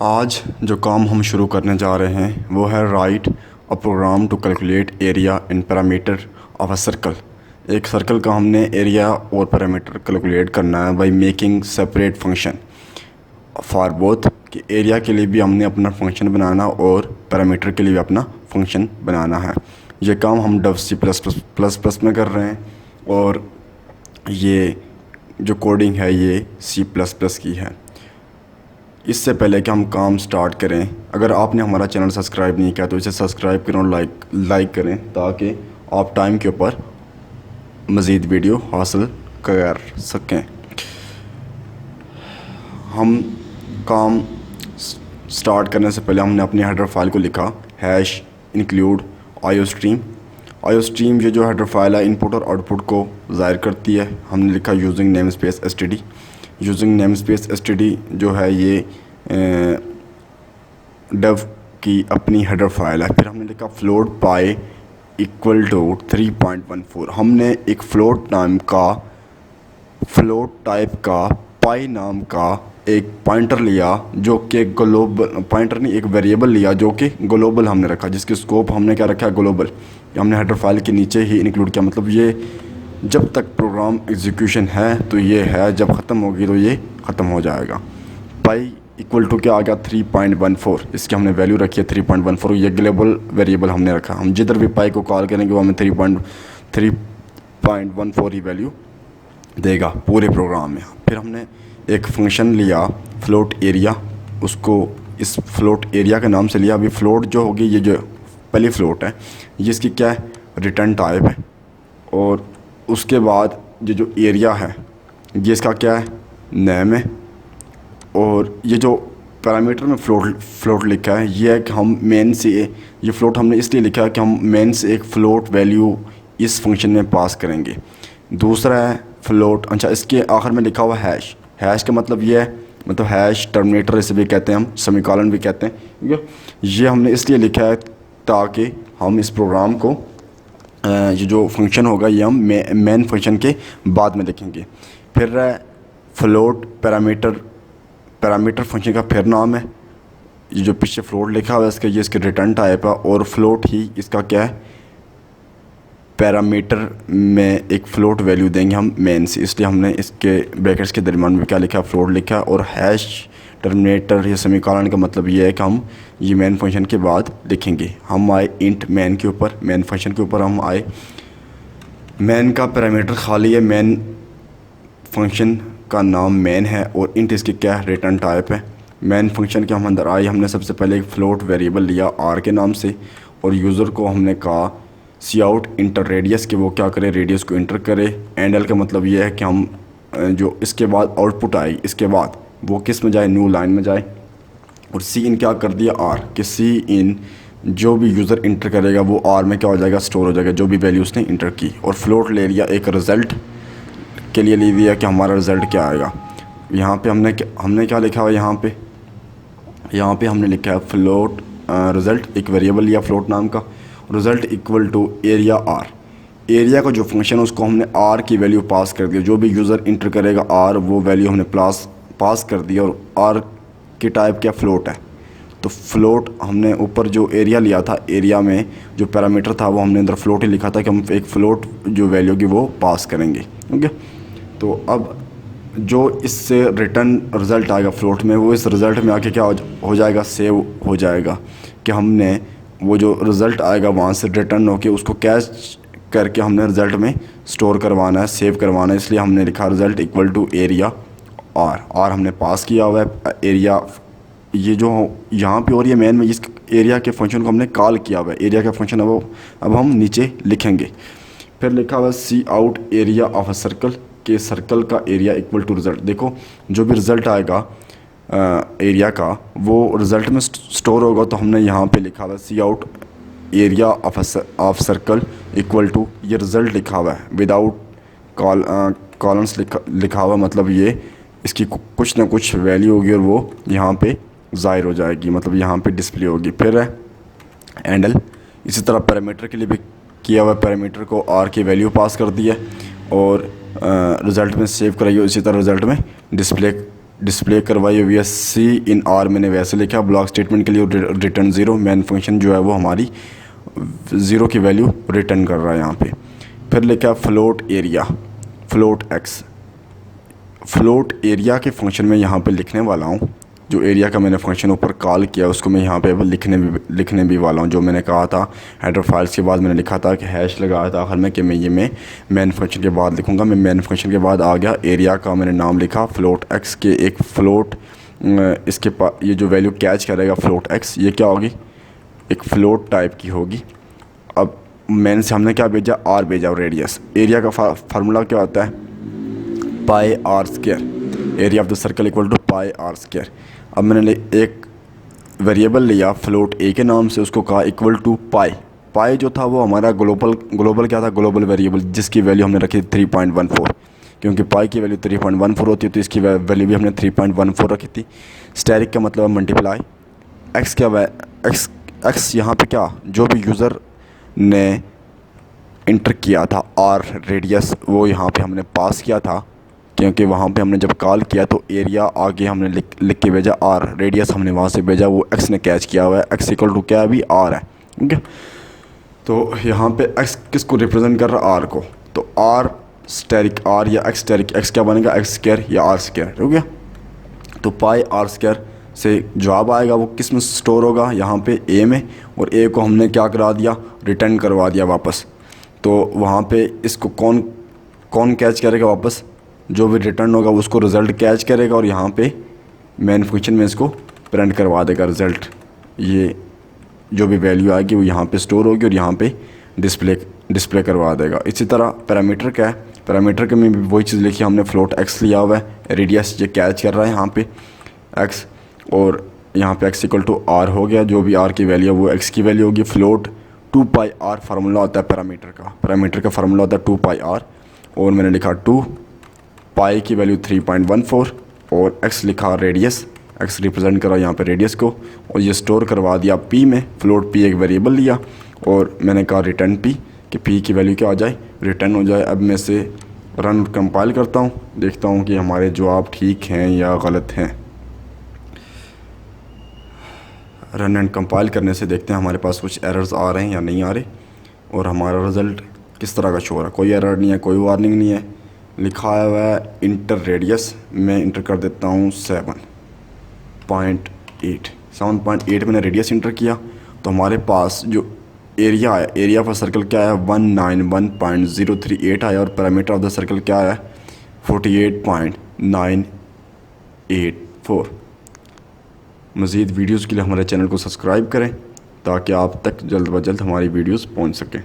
आज जो काम हम शुरू करने जा रहे हैं वो है write a program to calculate area and parameter of a circle. एक सर्कल का हमने एरिया और पैरामीटर कैलकुलेट करना है by making separate function for both. कि एरिया के लिए भी हमने अपना फंक्शन बनाना और पैरामीटर के लिए भी अपना फंक्शन बनाना है। ये काम हम डव सी प्लस प्लस में कर रहे हैं और ये जो कोडिंग है ये सी प्लस प्लस की है। इससे पहले कि हम काम स्टार्ट करें, अगर आपने हमारा चैनल सब्सक्राइब नहीं किया तो इसे सब्सक्राइब करें और लाइक करें ताकि आप टाइम के ऊपर मज़ीद वीडियो हासिल कर सकें। हम काम स्टार्ट करने से पहले हमने अपनी हेडर फाइल को लिखा हैश इंक्लूड आयोस्ट्रीम। आयोस्ट्रीम ये जो हेडर फाइल है इनपुट और आउटपुट को ज़ाहिर करती है। हमने लिखा using name space std। Using name space std जो है ये डव की अपनी हेडर फाइल है। फिर हमने लिखा फ्लोट पाई इक्वल टू 3.14। हमने एक फ्लोट टाइप का पाई नाम का एक पॉइंटर लिया जो कि ग्लोबल पॉइंटर नहीं, एक वेरिएबल लिया जो कि ग्लोबल हमने रखा, जिसकी स्कोप हमने क्या रखा है ग्लोबल। हमने हेडर फाइल के नीचे ही इंक्लूड किया, मतलब ये जब तक प्रोग्राम एग्जीक्यूशन है तो ये है, जब ख़त्म होगी तो ये ख़त्म हो जाएगा। पाई इक्वल टू क्या आ गया 3.14। इसकी हमने वैल्यू रखी है 3.14। ये ग्लोबल वेरिएबल हमने रखा। हम जिधर भी पाई को कॉल करेंगे वो हमें 3.14 ही वैल्यू देगा पूरे प्रोग्राम में। फिर हमने एक फंक्शन लिया फ्लोट एरिया, उसको इस फ्लोट एरिया के नाम से लिया। अभी फ्लोट जो होगी, ये जो पहली फ्लोट है ये इसकी क्या है रिटर्न टाइप है, और उसके बाद ये जो एरिया है ये इसका क्या है नेम है, और ये जो पैरामीटर में फ्लोट लिखा है ये है कि हम मेन से, ये फ्लोट हमने इसलिए लिखा है कि हम मेन से एक फ़्लोट वैल्यू इस फंक्शन में पास करेंगे। दूसरा है फ्लोट, अच्छा इसके आखिर में लिखा हुआ हैश। हैश का मतलब ये है, मतलब हैश टर्मिनेटर इसे भी कहते हैं, हम सेमीकोलन भी कहते हैं, ठीक है। ये हमने इसलिए लिखा है ताकि हम इस प्रोग्राम को ये जो फंक्शन होगा ये हम मेन फंक्शन के बाद में लिखेंगे। फिर फ्लोट पैरामीटर फंक्शन का फिर नाम है। ये जो पीछे फ्लोट लिखा हुआ है इसका, ये इसके रिटर्न टाइप है, और फ्लोट ही इसका क्या है पैरामीटर में एक फ़्लोट वैल्यू देंगे हम मेन से, इसलिए हमने इसके ब्रैकेट्स के दरमियान में क्या लिखा है फ्लोट लिखा है। और हैश टर्मिनेटर या सेमीकोलन का मतलब ये है कि हम ये मेन फंक्शन के बाद लिखेंगे। हम आए इंट मेन के ऊपर, मेन फंक्शन के ऊपर हम आए। मेन का पैरामीटर खाली है, मेन फंक्शन का नाम मेन है और इंट इसकी क्या है रिटर्न टाइप है। मेन फंक्शन के हम अंदर आए, हमने सबसे पहले एक फ़्लोट वेरिएबल लिया आर के नाम से, और यूज़र को हमने कहा सी आउट इंटर रेडियस के वो क्या करे रेडियस को इंटर करे। एंड एल का मतलब ये है कि हम जो इसके बाद आउटपुट आई इसके बाद वो किस में जाए न्यू लाइन में जाए। और सी इन क्या कर दिया आर, कि सी इन जो भी यूज़र इंटर करेगा वो आर में क्या हो जाएगा स्टोर हो जाएगा जो भी वैल्यू उसने इंटर की। और फ्लोट ले लिया एक रिज़ल्ट के लिए ले लिया कि हमारा रिज़ल्ट क्या आएगा। यहाँ पे हमने क्या लिखा हुआ है, यहाँ पे हमने लिखा है फ्लोट रिज़ल्ट, एक वेरिएबल लिया फ्लोट नाम का, result equal to area R. Area का जो फंक्शन है उसको हमने आर की वैल्यू पास कर दिया, जो भी यूज़र इंटर करेगा आर वो वैल्यू हमने पास कर दिया। और आर की टाइप क्या फ्लोट है, तो फ्लोट हमने ऊपर जो एरिया लिया था, एरिया में जो पैरामीटर था वो हमने अंदर फ्लोट ही लिखा था कि हम एक फ़्लोट जो वैल्यू होगी वो पास करेंगे, ओके। तो अब जो इससे रिटर्न रिज़ल्ट आएगा फ्लोट में, वो इस रिज़ल्ट में आके क्या हो जाएगा सेव हो जाएगा, कि हमने वो जो रिज़ल्ट आएगा वहाँ से रिटर्न होके उसको कैच करके हमने रिज़ल्ट में स्टोर करवाना है, सेव करवाना है। इसलिए हमने लिखा result equal to area R हमने पास किया हुआ है। एरिया ये जो यहाँ पे और ये मेन में इस एरिया के फंक्शन को हमने कॉल किया हुआ है, एरिया का फंक्शन है वो अब हम नीचे लिखेंगे। फिर लिखा हुआ cout area of a circle, के सर्कल का एरिया इक्वल टू रिज़ल्ट। देखो जो भी रिज़ल्ट आएगा एरिया का वो रिज़ल्ट में स्टोर होगा, तो हमने यहाँ पे लिखा हुआ है cout area of circle equal to, ये रिज़ल्ट लिखा हुआ है विदाउट कॉलम्स लिखा हुआ, मतलब ये इसकी कुछ ना कुछ वैल्यू होगी और वो यहाँ पे ज़ाहिर हो जाएगी, मतलब यहाँ पे डिस्प्ले होगी। फिर है एंडल, इसी तरह पैरामीटर के लिए भी किया हुआ, पैरामीटर को आर की वैल्यू पास कर दी है और रिज़ल्ट में सेव कराइए, इसी तरह रिज़ल्ट में डिस्प्ले डिस्प्ले करवाई हुई है। सी इन आर मैंने वैसे लिखा, ब्लॉक स्टेटमेंट के लिए रिटर्न ज़ीरो, मेन फंक्शन जो है वो हमारी ज़ीरो की वैल्यू रिटर्न कर रहा है यहाँ पे। फिर लिखा float area, float x. Float area के फंक्शन में यहाँ पे लिखने वाला हूँ, जो एरिया का मैंने फंक्शन ऊपर कॉल किया उसको मैं यहाँ पे लिखने भी वाला हूँ। जो मैंने कहा था हेडर फाइल्स के बाद मैंने लिखा था कि हैश लगाया था आखिर में कि मैं मेन फंक्शन के बाद लिखूँगा। मैं मेन फंक्शन के बाद आ गया, एरिया का मैंने नाम लिखा फ्लोट एक्स के। एक फ्लोट इसके पास ये जो वैल्यू कैच करेगा फ्लोट एक्स, ये क्या होगी, एक फ्लोट टाइप की होगी। अब मेन से हमने क्या भेजा, आर भेजा रेडियस। एरिया का फार्मूला क्या होता है, pi r square, area of the circle equal to pi r square. अब मैंने एक वेरिएबल लिया फ्लोट ए के नाम से, उसको कहा इक्वल टू पाई। पाई जो था वो हमारा ग्लोबल क्या था, ग्लोबल वेरिएबल, जिसकी वैल्यू हमने रखी 3.14, क्योंकि पाई की वैल्यू 3.14 होती है तो इसकी वैल्यू भी हमने 3.14 रखी थी। स्टैरिक का मतलब मल्टीप्लाई, एक्स क्या है, एक्स यहाँ पे क्या, जो भी यूज़र ने इंटर किया था आर रेडियस, वो यहाँ पे हमने पास किया था, क्योंकि वहाँ पे हमने जब कॉल किया तो एरिया आगे हमने लिख के भेजा, आर रेडियस हमने वहाँ से भेजा, वो एक्स ने कैच किया हुआ है। एक्स इक्वल टू क्या है, अभी आर है, ठीक है। तो यहाँ पे एक्स किसको रिप्रेजेंट कर रहा है, आर को। तो आर स्टेरिक आर या एक्स स्टेरिक, एक्स क्या बनेगा, एक्स स्क्वायर या आर स्क्वायर, ठीक है। तो पाई आर स्क्वायर से जवाब आएगा वो किस में स्टोर होगा, यहाँ पे ए में, और ए को हमने क्या करा दिया, रिटर्न करवा दिया वापस। तो वहाँ पे इसको कौन कैच करेगा वापस, जो भी रिटर्न होगा उसको रिज़ल्ट कैच करेगा, और यहाँ पे मेन फंक्शन में इसको प्रिंट करवा देगा रिज़ल्ट। ये जो भी वैल्यू आएगी वो यहाँ पे स्टोर होगी और यहाँ पे डिस्प्ले करवा देगा। इसी तरह पैरामीटर क्या है, पैरामीटर के में भी वही चीज़ लिखी हमने, फ्लोट एक्स लिया हुआ है, रेडियस ये कैच कर रहा है यहाँ पे एक्स, और यहाँ पे एक्स इक्वल टू आर हो गया, जो भी आर की वैल्यू है वो एक्स की वैल्यू होगी। फ्लोट 2 पाई आर फार्मूला होता है पैरामीटर का फार्मूला होता है 2 पाई आर, और मैंने लिखा 2 पाई की वैल्यू 3.14 और एक्स लिखा रेडियस, एक्स रिप्रेजेंट करा यहाँ पे रेडियस को, और ये स्टोर करवा दिया पी में। फ्लोट पी एक वेरिएबल लिया और मैंने कहा रिटर्न पी, कि पी की वैल्यू क्या आ जाए, रिटर्न हो जाए। अब मैं से रन कंपाइल करता हूँ, देखता हूँ कि हमारे जवाब ठीक हैं या गलत हैं। रन एंड कंपाइल करने से देखते हैं हमारे पास कुछ एरर्स आ रहे हैं या नहीं आ रहे, और हमारा रिज़ल्ट किस तरह का शो हो रहा है। कोई एरर नहीं है, कोई वार्निंग नहीं है, लिखा हुआ है इंटर रेडियस। मैं इंटर कर देता हूँ 7.8 मैंने रेडियस इंटर किया, तो हमारे पास जो एरिया है, एरिया ऑफ सर्कल क्या है, 191.038 आया, और पैरामीटर ऑफ द सर्कल क्या है, 48.984। मज़ीद वीडियोज़ के लिए हमारे चैनल को सब्सक्राइब करें ताकि आप तक जल्द व जल्द हमारी वीडियोज़ पहुँच सकें।